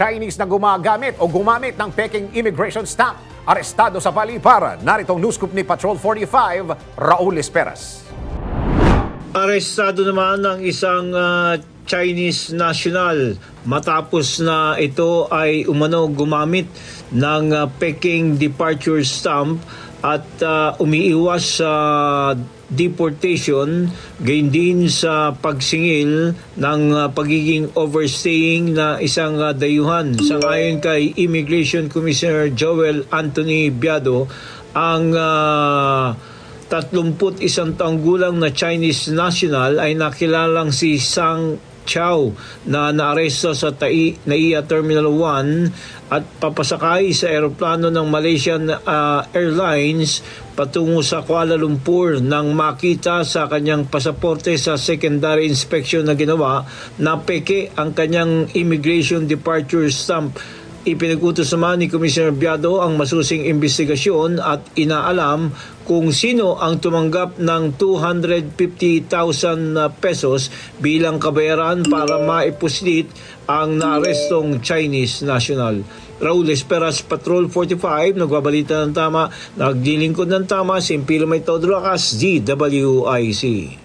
Chinese na gumamit ng peking immigration stamp. Arestado sa paliparan. Narito ang news scoop ni Patrol 45, Raul Esperas. Arestado naman ang isang Chinese national matapos na ito ay umano gumamit ng Peking departure stamp at umiiwas sa deportation, gayon din sa pagsingil ng pagiging overstaying na isang dayuhan. Sangayon kay Immigration Commissioner Joel Anthony Biado, ang 31 taong gulang na Chinese national ay nakilalang si Sang Chao na naaresto sa NAIA Terminal 1 at papasakay sa eroplano ng Malaysian Airlines patungo sa Kuala Lumpur nang makita sa kanyang pasaporte sa secondary inspection na ginawa na peke ang kanyang immigration departure stamp. Ipinag-utos naman ni Commissioner Biado ang masusing investigasyon at inaalam kung sino ang tumanggap ng 250,000 pesos bilang kabayaran para maipuslit ang naarestong Chinese national. Raul Esperas, Patrol 45, nagbabalita ng tama, nagdilingkod ng tama, Simpilo May Todro Akas, DWIC.